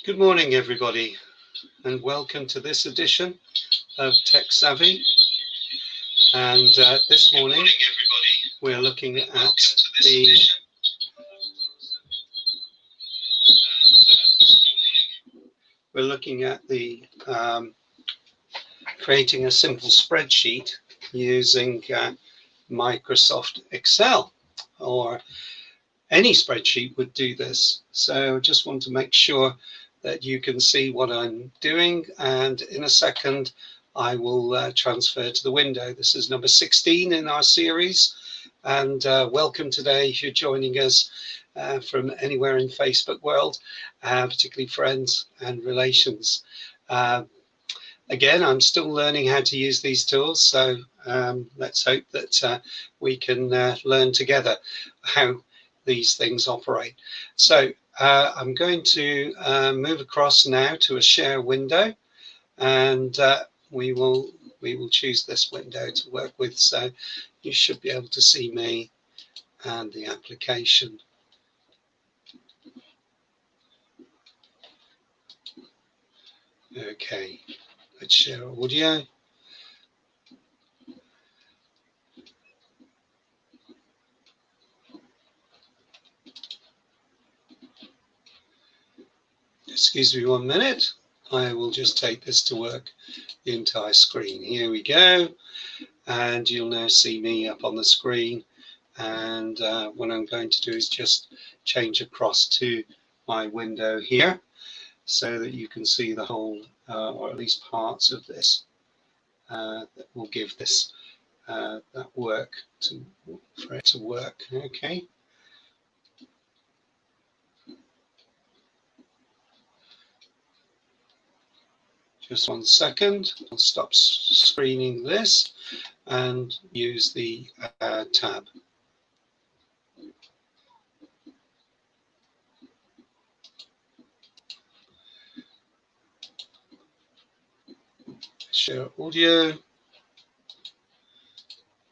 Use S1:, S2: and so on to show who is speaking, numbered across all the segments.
S1: Good morning, everybody, and welcome to this edition of Techsavvy. And this morning, we're looking at the creating a simple spreadsheet using Microsoft Excel, or any spreadsheet would do this. So I just want to make sure that you can see what I'm doing, and in a second I will transfer to the window. This is number 16 in our series, and welcome today if you're joining us from anywhere in Facebook world, particularly friends and relations. Again, I'm still learning how to use these tools, so let's hope that we can learn together how these things operate. So I'm going to move across now to a share window, and we will choose this window to work with. So you should be able to see me and the application. Okay, let's share audio. Excuse me 1 minute. I will just take this to work the entire screen. Here we go. And you'll now see me up on the screen. And what I'm going to do is just change across to my window here so that you can see the whole, or at least parts of this that will give this that work for it to work. Okay. Just 1 second. I'll stop screening this and use the tab. Share audio.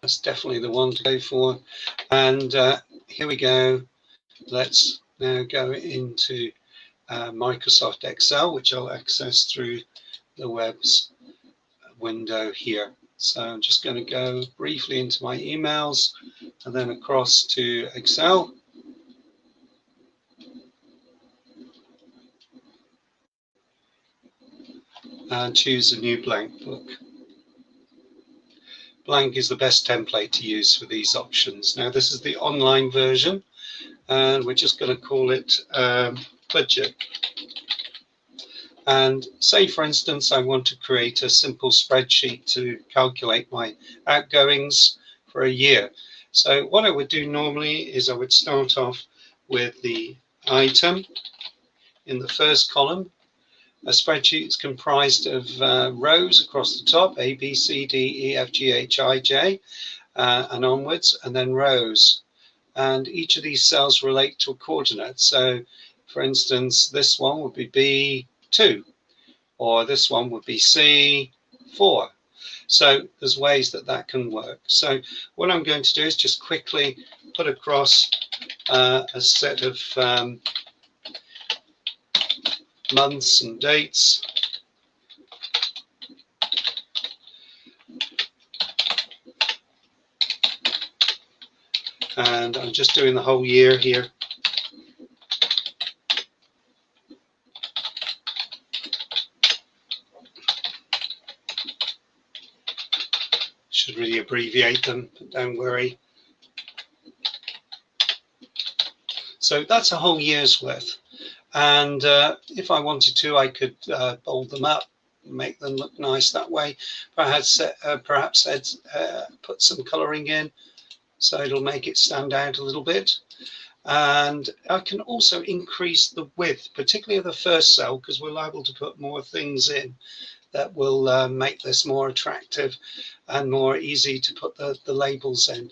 S1: That's definitely the one to go for. And here we go. Let's now go into Microsoft Excel, which I'll access through the web's window here. So I'm just going to go briefly into my emails and then across to Excel. And choose a new blank book. Blank is the best template to use for these options. Now this is the online version, and we're just going to call it budget. And say, for instance, I want to create a simple spreadsheet to calculate my outgoings for a year. So what I would do normally is I would start off with the item in the first column. A spreadsheet is comprised of rows across the top, A, B, C, D, E, F, G, H, I, J, and onwards, and then rows. And each of these cells relate to a coordinate. So, for instance, this one would be B2, or this one would be C4. So there's ways that can work. So what I'm going to do is just quickly put across a set of months and dates. And I'm just doing the whole year here. Should really abbreviate them, but don't worry. So that's a whole year's worth. And if I wanted to, I could bold them up, make them look nice that way. Perhaps put some colouring in, so it'll make it stand out a little bit. And I can also increase the width, particularly of the first cell, because we're liable to put more things in that will make this more attractive and more easy to put the labels in.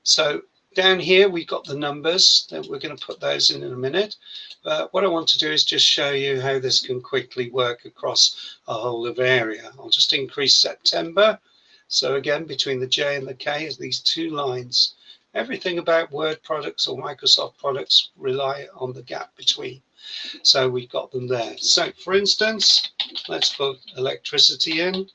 S1: So down here we've got the numbers, that we're going to put those in a minute. But what I want to do is just show you how this can quickly work across a whole of area. I'll just increase September. So again, between the J and the K is these 2 lines. Everything about Word products or Microsoft products rely on the gap between. So we've got them there. So for instance, let's put electricity in.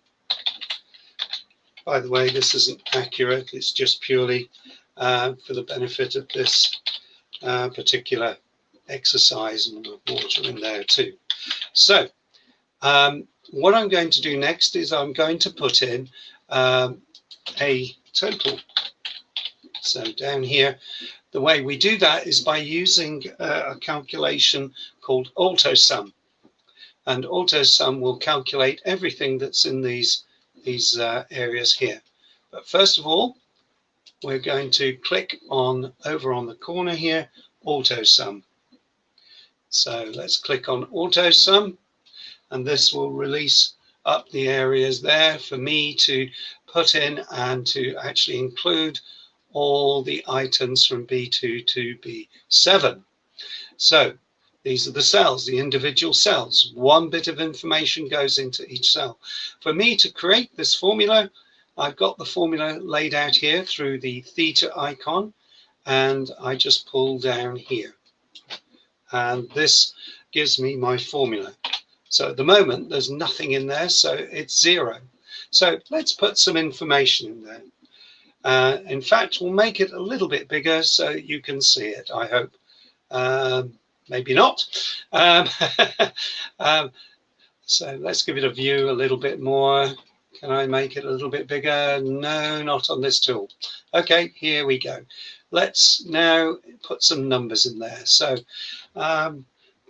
S1: By the way, this isn't accurate, it's just purely for the benefit of this particular exercise, and water in there too. So what I'm going to do next is I'm going to put in a total. So down here, the way we do that is by using a calculation called Autosum. And Autosum will calculate everything that's in these areas here. But first of all, we're going to click on over on the corner here, Autosum. So let's click on Autosum, and this will release up the areas there for me to put in and to actually include all the items from B2 to B7. So these are the cells, the individual cells. One bit of information goes into each cell. For me to create this formula, I've got the formula laid out here through the theta icon, and I just pull down here. And this gives me my formula. So at the moment, there's nothing in there, so it's 0. So let's put some information in there. In fact, we'll make it a little bit bigger so you can see it, I hope. Maybe not. So let's give it a view a little bit more. Can I make it a little bit bigger? No, not on this tool. Okay, here we go. Let's now put some numbers in there. So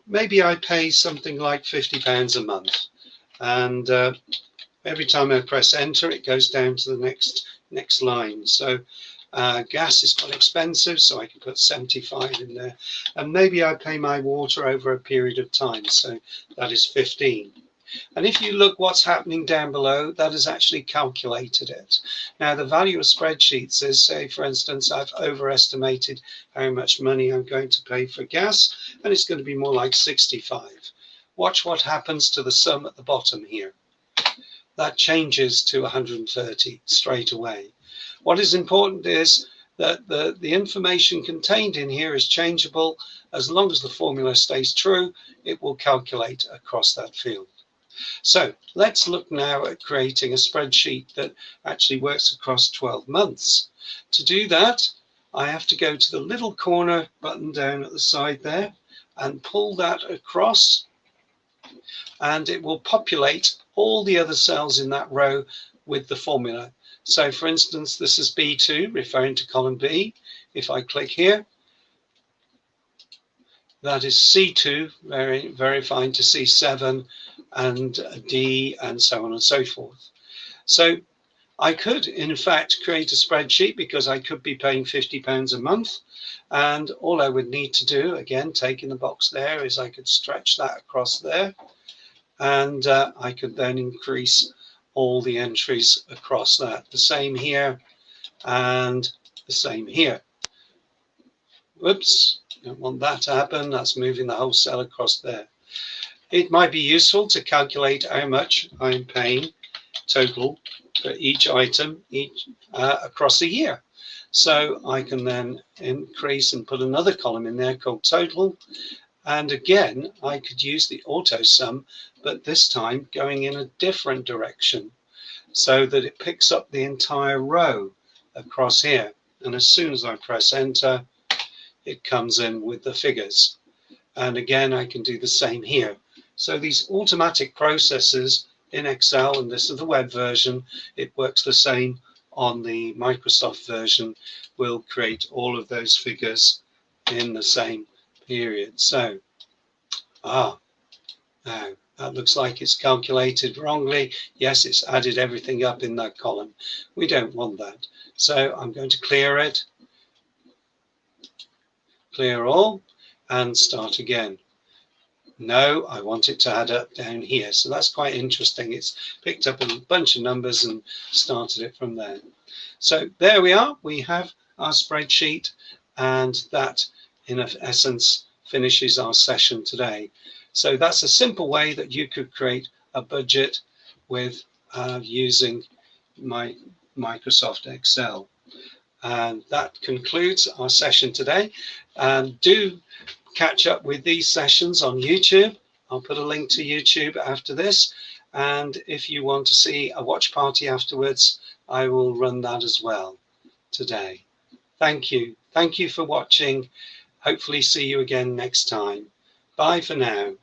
S1: maybe I pay something like £50 a month. And every time I press enter, it goes down to the next line. So gas is quite expensive, so I can put 75 in there. And maybe I pay my water over a period of time, so that is 15. And if you look what's happening down below, that has actually calculated it. Now, the value of spreadsheets is, say, for instance, I've overestimated how much money I'm going to pay for gas, and it's going to be more like 65. Watch what happens to the sum at the bottom here. That changes to 130 straight away. What is important is that the information contained in here is changeable. As long as the formula stays true, it will calculate across that field. So let's look now at creating a spreadsheet that actually works across 12 months. To do that, I have to go to the little corner button down at the side there and pull that across, and it will populate all the other cells in that row with the formula. So for instance, this is B2, referring to column B. If I click here, that is C2, verifying to C7, and D, and so on and so forth. So I could, in fact, create a spreadsheet because I could be paying £50 a month. And all I would need to do, again, taking the box there, is I could stretch that across there. And I could then increase all the entries across that. The same here and the same here. Whoops, don't want that to happen. That's moving the whole cell across there. It might be useful to calculate how much I'm paying total for each item across a year. So I can then increase and put another column in there called total. And again, I could use the Autosum, but this time going in a different direction so that it picks up the entire row across here. And as soon as I press enter, it comes in with the figures. And again, I can do the same here. So these automatic processes in Excel, and this is the web version, it works the same on the Microsoft version, will create all of those figures in the same period. So, now that looks like it's calculated wrongly. Yes, it's added everything up in that column. We don't want that. So I'm going to clear it, clear all, and start again. No, I want it to add up down here. So that's quite interesting. It's picked up a bunch of numbers and started it from there. So there we are. We have our spreadsheet, and that in essence finishes our session today. So that's a simple way that you could create a budget with using my Microsoft Excel. And that concludes our session today. And do catch up with these sessions on YouTube. I'll put a link to YouTube after this. And if you want to see a watch party afterwards, I will run that as well today. Thank you. Thank you for watching. Hopefully see you again next time. Bye for now.